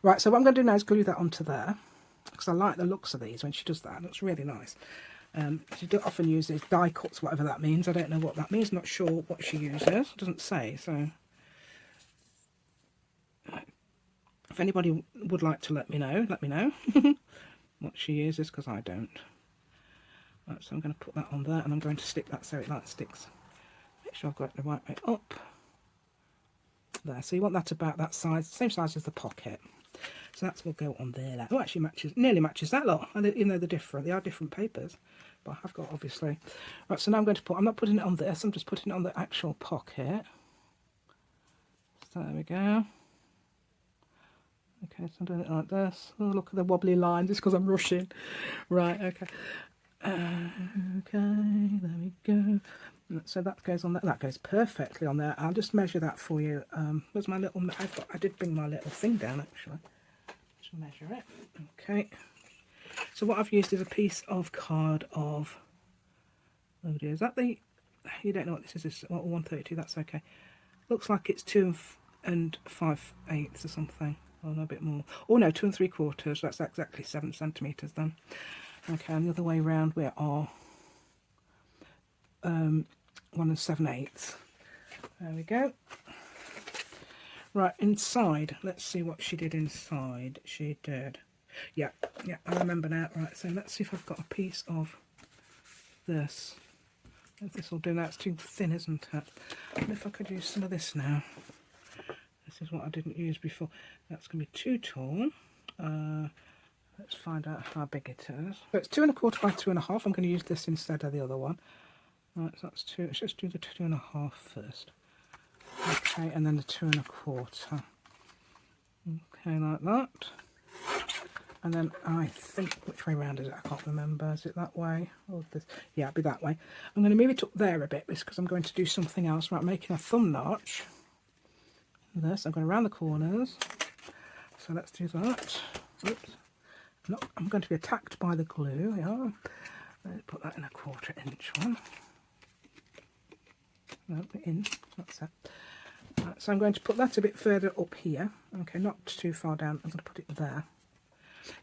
Right, so what I'm going to do now is glue that onto there, because I like the looks of these when she does that. It looks really nice. She does often use these die cuts, whatever that means. I don't know what that means. Not sure what she uses. It doesn't say. So if anybody would like to let me know what she uses, because I don't. Right, so I'm going to put that on there, and I'm going to stick that so it like sticks. Make sure I've got it the right way up. There. So you want that about that size, same size as the pocket. So that's will go on there. Oh, actually matches, nearly matches that lot. And even though they're different, they are different papers. But I have got, obviously. Right, so now I'm going to put, I'm not putting it on this, I'm just putting it on the actual pocket. So there we go. Okay, so I'm doing it like this. Oh, look at the wobbly lines, it's because I'm rushing. Right, okay. Okay, there we go. So that goes on there. That goes perfectly on there. I'll just measure that for you. Where's my little... I did bring my little thing down, actually. Just measure it. Okay. So what I've used is a piece of card of... Oh dear, is that the... You don't know what this is. It's 132, that's okay. Looks like it's 2 5/8 or something. Oh, no, a bit more. Oh no, 2 3/4. That's exactly 7 centimetres then. Okay, and the other way around we are 1 7/8. There we go. Right, inside, let's see what she did inside. She did, yeah, I remember now. Right, so let's see if I've got a piece of this. If this will do. That's too thin, isn't it? And if I could use some of this now. This is what I didn't use before. That's going to be too tall. Let's find out how big it is. So it's 2 1/4 by 2 1/2. I'm going to use this instead of the other one. Right, so that's 2. Let's just do the 2 1/2 first. Okay, and then the 2 1/4. Okay, like that. And then I think, which way round is it? I can't remember. Is it that way? Or this? Yeah, it'll be that way. I'm going to move it up there a bit because I'm going to do something else. Right, making a thumb notch. This, I'm going to round the corners. So let's do that. Oops. No, I'm going to be attacked by the glue. Yeah. Let's put that in a 1/4 inch one. No, in. That's it. Right, so I'm going to put that a bit further up here. Okay, not too far down. I'm going to put it there.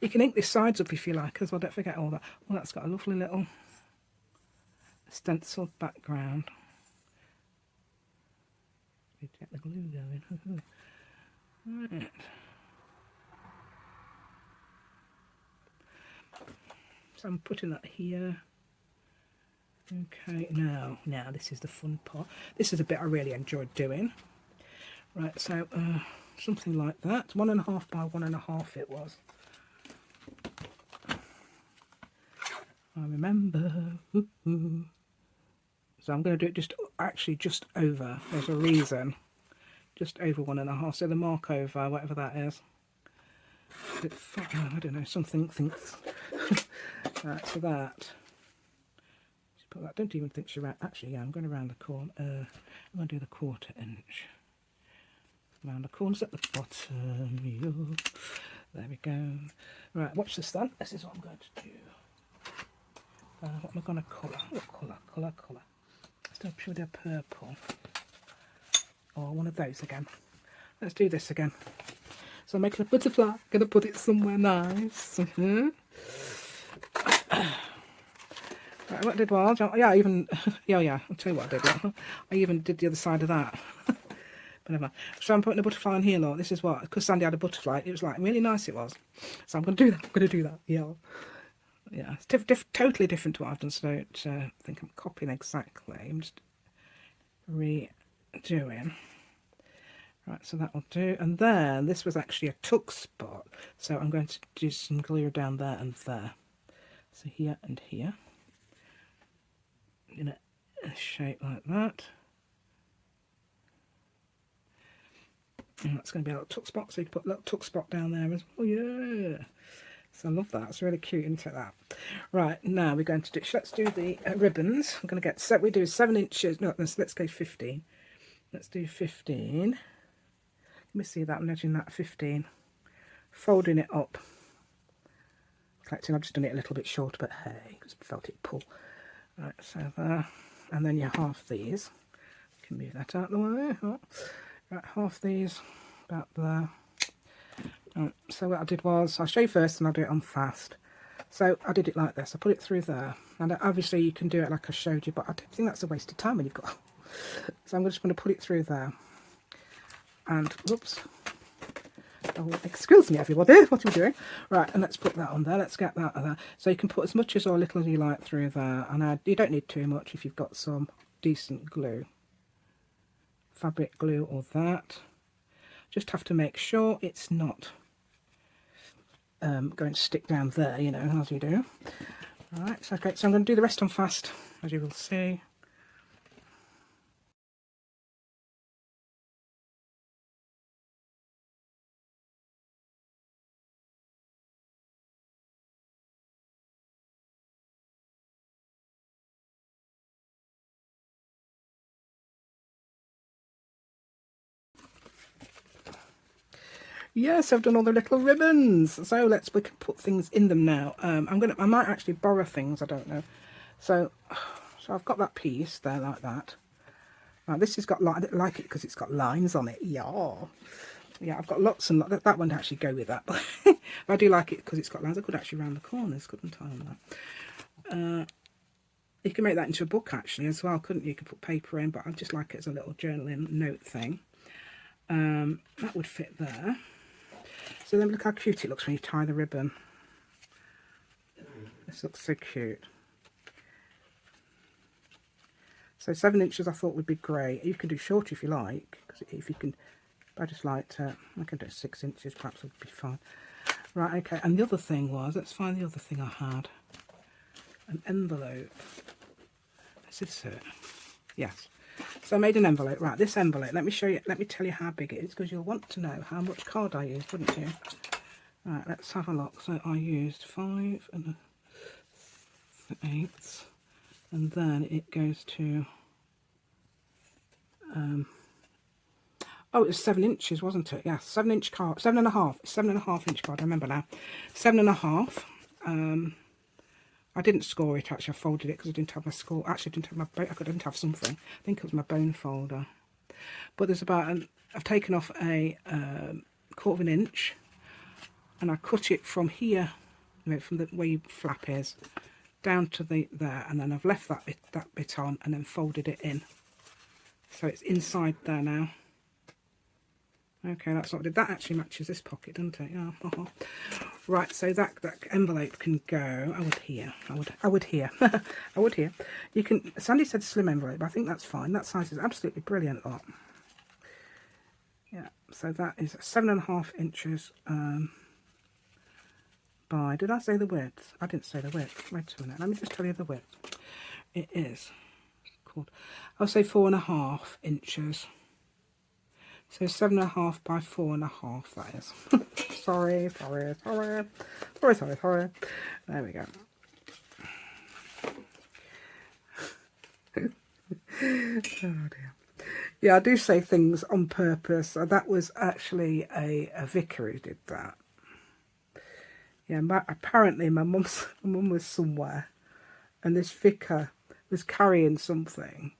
You can ink the sides up if you like as well. Don't forget all that. Well, that's got a lovely little stenciled background. Need to get the glue going. Right. So I'm putting that here. Okay, now this is the fun part. This is a bit I really enjoyed doing. Right, so something like that. 1 1/2 by 1 1/2 it was. I remember. Ooh. So I'm going to do it just over. There's a reason. Just over 1.5. So the mark over, whatever that is. I don't know, something thinks. Right, so that. Put that. Don't even think around. Actually, yeah, I'm going around the corner. I'm going to do the 1/4 inch. Around the corners at the bottom. There we go. Right, watch this then. This is what I'm going to do. What am I going to colour? What colour? Let's do a purple. Or one of those again. Let's do this again. So I'm making a butterfly. Going to put it somewhere nice. Right, what I did was, yeah, I'll tell you what I did. I even did the other side of that. But never mind. So I'm putting a butterfly in here, look. This is what, because Sandy had a butterfly, it was like really nice it was. So I'm going to do that. Yeah. Yeah, it's totally different to what I've done, so I don't think I'm copying exactly. I'm just redoing. Right, so that will do. And then this was actually a tuck spot, so I'm going to do some glue down there and there. So here and here. In a shape like that. And that's going to be a little tuck spot, so you can put a little tuck spot down there as well. Yeah. So I love that. It's really cute, isn't it, that? Right, now we're going to do, let's do the ribbons. I'm going to get set. We do 7 inches. No, let's go 15. Let's do 15. Let me see that. I'm measuring that 15. Folding it up. Collecting. I've just done it a little bit shorter, but hey, because I felt it pull. Right, so there. And then you half these. You can move that out of the way. Right, half these about there. Right, so what I did was, I'll show you first and I'll do it on fast. So I did it like this. I put it through there. And obviously you can do it like I showed you, but I don't think that's a waste of time when you've got... So I'm just going to put it through there. And, whoops. Oh, excuse me everybody, what are we doing? Right, and let's put that on there. Let's get that there. So you can put as much as or little as you like through there. And you don't need too much if you've got some decent glue. Fabric glue or that. Just have to make sure it's not going to stick down there, you know, as you do. Alright, so, okay, so I'm going to do the rest on fast, as you will see. Yes, I've done all the little ribbons. So we can put things in them now. I might actually borrow things, I don't know. So I've got that piece there like that. Now this has got, I like it because it's got lines on it. Yeah, I've got lots and lots. That won't actually go with that. But I do like it because it's got lines. I could actually round the corners, couldn't I, on that? You can make that into a book actually as well, couldn't you? You could put paper in, but I just like it as a little journaling note thing. That would fit there. So then look how cute it looks when you tie the ribbon. This looks so cute. So 7 inches I thought would be great. You can do shorter if you like, because if you can, I just like to, I can do 6 inches perhaps would be fine. Right, okay, and the other thing was, let's find the other thing I had. An envelope. Is this it? Yes. So I made an envelope. Right, this envelope, let me show you, let me tell you how big it is, because you'll want to know how much card I used, wouldn't you? Right, let's have a look. So I used 5 1/8, and then it goes to, oh, it was 7 inches, wasn't it? Yeah, 7 inch card, 7.5, 7.5 inch card, I remember now. 7.5. I didn't score it actually, I folded it because I didn't have my score. Actually, I didn't have my, I didn't have something. I think it was my bone folder. But there's about, I've taken off a 1/4 inch, and I cut it from here, you know, from the where your flap is, down to there, and then I've left that bit on, and then folded it in. So it's inside there now. Okay, that's what I did. That actually matches this pocket, doesn't it? Yeah. Right, so that envelope can go. I would here. I would here. I would here. You can. Sandy said slim envelope. But I think that's fine. That size is absolutely brilliant. Lot. Yeah. So that is 7.5 inches by, did I say the width? I didn't say the width. Wait a minute, let me just tell you the width. It is called, I'll say 4.5 inches. So 7.5 by 4.5, that is. sorry. There we go. Oh dear. Yeah, I do say things on purpose. That was actually a vicar who did that. Yeah, apparently my mum was somewhere, and this vicar was carrying something,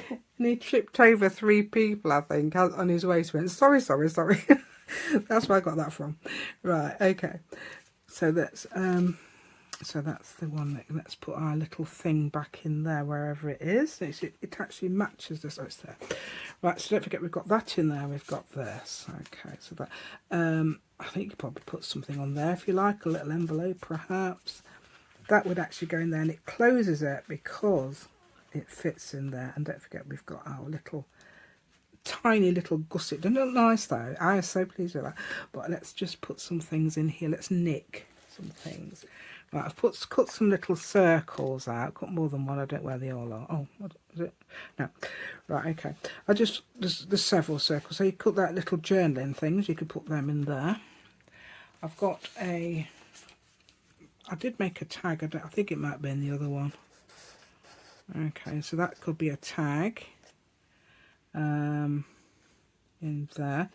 and he tripped over 3 people, I think, on his way. He went, sorry. That's where I got that from. Right, okay. So that's the one that, let's put our little thing back in there wherever it is. It actually matches this. Oh, it's there. Right, so don't forget we've got that in there. We've got this. Okay, so that I think you could probably put something on there if you like, a little envelope perhaps. That would actually go in there, and it closes it because it fits in there. And don't forget we've got our little tiny little gusset. Doesn't it look nice though? I am so pleased with that. But let's just put some things in here. Let's nick some things. Right, I've cut some little circles out. Cut more than one. I don't know where they all are. Oh, what is it? No. Right, okay. There's several circles. So you cut that little journaling things. You could put them in there. I've got I did make a tag. I think it might be in the other one. Okay, so that could be a tag. In there.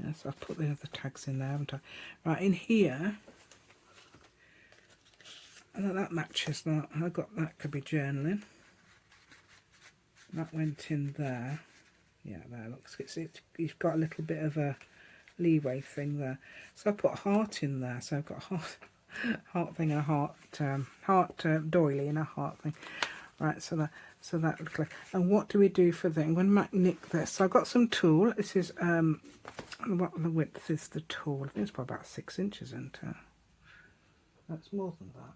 Yes, I've put the other tags in there, haven't I? Right, in here. And that matches that. I got that could be journaling. That went in there. Yeah, there looks. You've got a little bit of a leeway thing there. So I put a heart in there. So I've got a heart thing and a heart doily and a heart thing. Right. So that looks like. And what do we do for that? I'm going to nick this. So I've got some tulle. This is what the width is the tulle. I think it's probably about 6 inches, isn't it? That's more than that.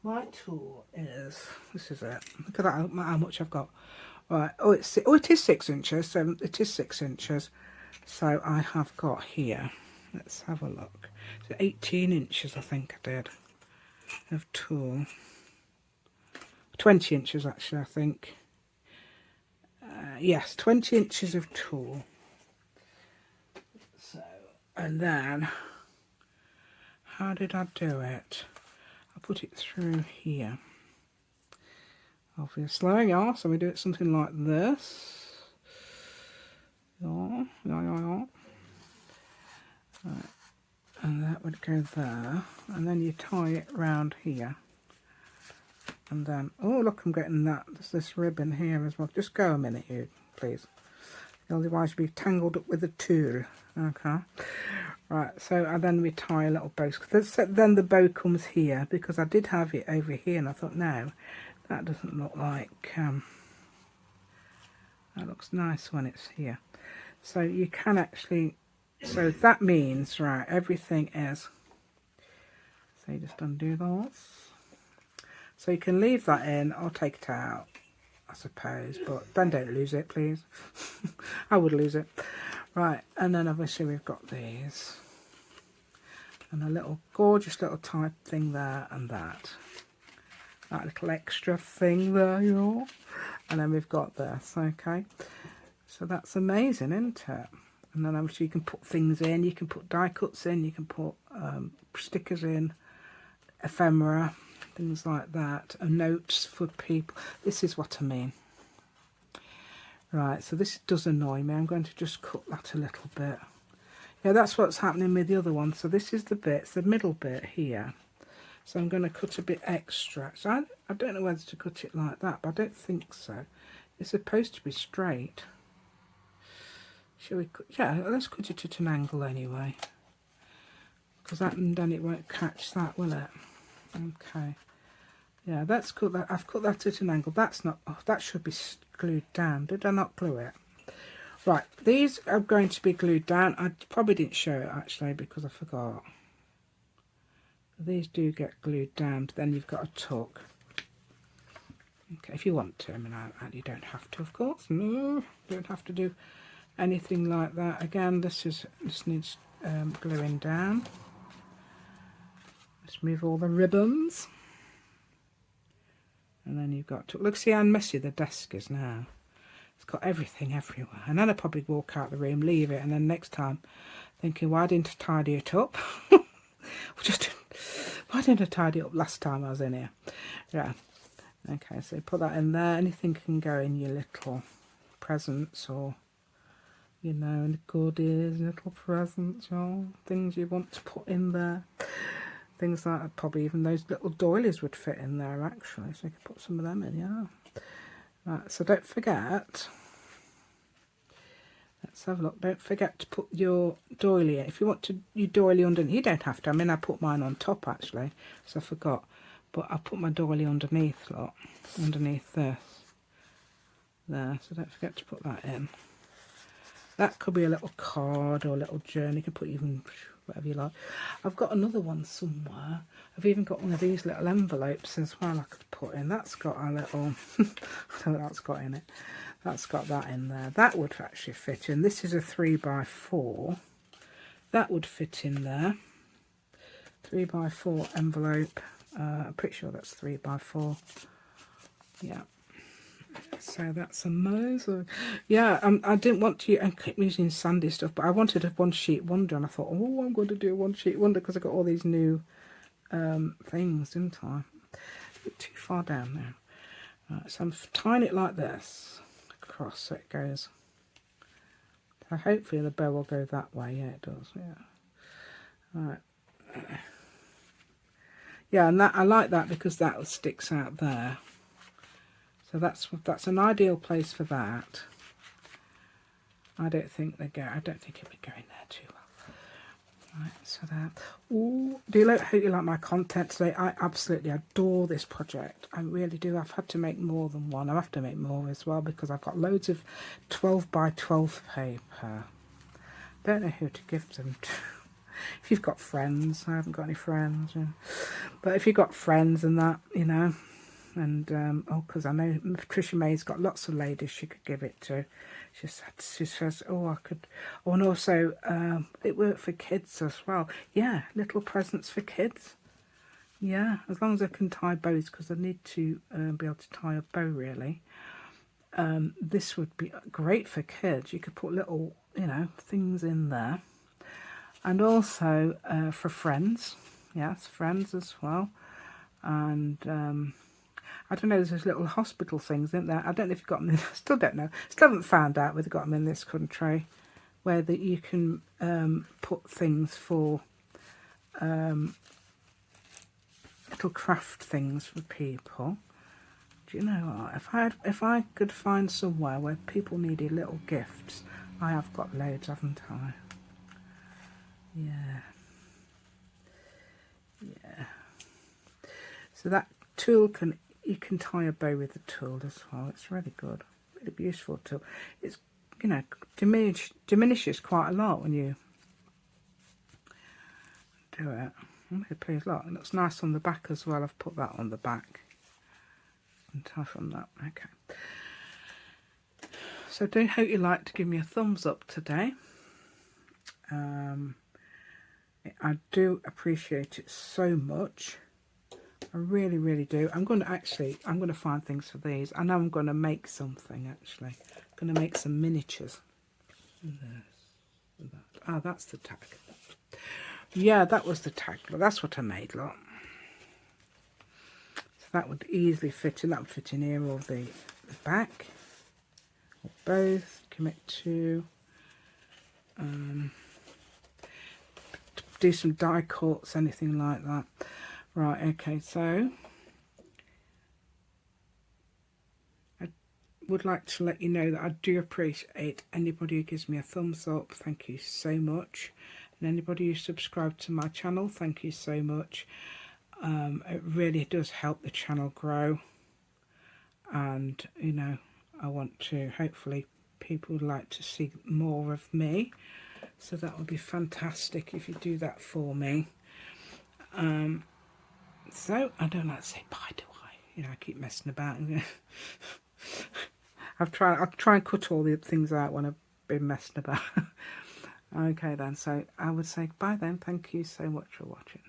My tool is, this is it. Look at that, how much I've got. Right, it is 6 inches. So it is 6 inches. So I have got here. Let's have a look. So 18 inches, I think I did, of tulle. 20 inches actually, I think. Yes, 20 inches of tulle. So, and then, how did I do it? I put it through here. Obviously, yeah. So we do it something like this. Yeah. Right. And that would go there. And then you tie it round here. And then, oh look, I'm getting that. There's this ribbon here as well. Just go a minute, you, please. Otherwise you'll be tangled up with the tulle. Okay. Right, so and then we tie a little bow. Then the bow comes here, because I did have it over here, and I thought, no, that doesn't look like, that looks nice when it's here. So you can actually, so that means, right, everything is, so you just undo those. So you can leave that in, or take it out, I suppose, but then don't lose it, please. I would lose it. Right, and then obviously we've got these. And a little gorgeous little type thing there, and that little extra thing there, you know. And then we've got this, okay. So that's amazing, isn't it? And then obviously you can put things in, you can put die cuts in, you can put stickers in, ephemera, things like that, and notes for people. This is what I mean. Right, so this does annoy me. I'm going to just cut that a little bit. Yeah, that's what's happening with the other one. So this is the bit, it's the middle bit here. So I'm going to cut a bit extra. So I don't know whether to cut it like that, but I don't think so. It's supposed to be straight. Shall we cut? Yeah, let's cut it at an angle anyway. Because that, and then it won't catch that, will it? Okay. Yeah, that's cut that. I've cut that at an angle. That's not. Oh, that should be glued down. Did I not glue it? Right. These are going to be glued down. I probably didn't show it actually because I forgot. These do get glued down. Then you've got a tuck. Okay, if you want to. I mean, you don't have to, of course. No, don't have to do anything like that. Again, this needs gluing down. Let's move all the ribbons. And then you've got to look, see how messy the desk is now. It's got everything everywhere. And then I probably walk out the room, leave it, and then next time thinking, why didn't I tidy it up? Just why didn't I tidy it up last time I was in here? Yeah. Okay, so put that in there. Anything can go in your little presents, or you know, any goodies, little presents, or things you want to put in there. Things like probably even those little doilies would fit in there actually, so you can put some of them in, yeah. Right, so don't forget, let's have a look, don't forget to put your doily in. If you want to, your doily underneath, you don't have to, I mean I put mine on top actually, so I forgot, but I put my doily underneath, look, underneath this, there, so don't forget to put that in. That could be a little card or a little journey, you can put even whatever you like. I've got another one somewhere. I've even got one of these little envelopes as well I could put in. That's got a little, I don't know what that's got in it. That's got that in there. That would actually fit in. This is a 3x4. That would fit in there. 3x4 envelope. I'm pretty sure that's 3x4. Yeah. So that's amazing. Yeah, I didn't want to keep using sandy stuff, but I wanted a one sheet wonder, and I thought, oh, I'm going to do a one sheet wonder because I got all these new things, didn't I? A bit too far down now. Right, so I'm tying it like this across, so it goes. So hopefully the bow will go that way. Yeah, it does. Yeah. Right. Yeah, and that I like that because that sticks out there. So that's an ideal place for that. I don't think it'll be going there too well. Right, so that. Ooh, hope you like my content today. I absolutely adore this project. I really do. I've had to make more than one. I have to make more as well because I've got loads of 12x12 paper. Don't know who to give them to. If you've got friends, I haven't got any friends. Yeah. But if you've got friends and that, you know. And because I know Patricia May's got lots of ladies she could give it to. She says, oh, I could. Oh, and also it worked for kids as well. Yeah, little presents for kids. Yeah, as long as I can tie bows, because I need to be able to tie a bow really. This would be great for kids. You could put little, you know, things in there, and also for friends. Yes, friends as well, and. I don't know, there's those little hospital things, isn't there? I don't know if you've got them in, I still don't know. Still haven't found out whether they've got them in this country, where that you can put things for little craft things for people. Do you know what? If I could find somewhere where people needed little gifts, I have got loads, haven't I? Yeah. Yeah. So that tool you can tie a bow with the tool as well. It's really good, really beautiful tool. It's, you know, diminishes quite a lot when you do it. I'm really pleased. Look, it looks nice on the back as well. I've put that on the back and tie from that. Okay. So do hope you like to give me a thumbs up today. I do appreciate it so much. I really, really do. I'm going to find things for these. I know I'm going to make something, actually. I'm going to make some miniatures. Ah, that's the tag. Yeah, that was the tag. That's what I made, look. So that would easily fit in. That would fit in here, or the back. Or both. Commit to. Do some die cuts, anything like that. Right, okay, so I would like to let you know that I do appreciate anybody who gives me a thumbs up. Thank you so much. And anybody who subscribed to my channel, thank you so much. It really does help the channel grow. And, you know, I want to, hopefully, people would like to see more of me. So that would be fantastic if you do that for me. So, I don't like to say bye, do I? You know, I keep messing about. I'll try and cut all the things out when I've been messing about. Okay then, so I would say bye then. Thank you so much for watching.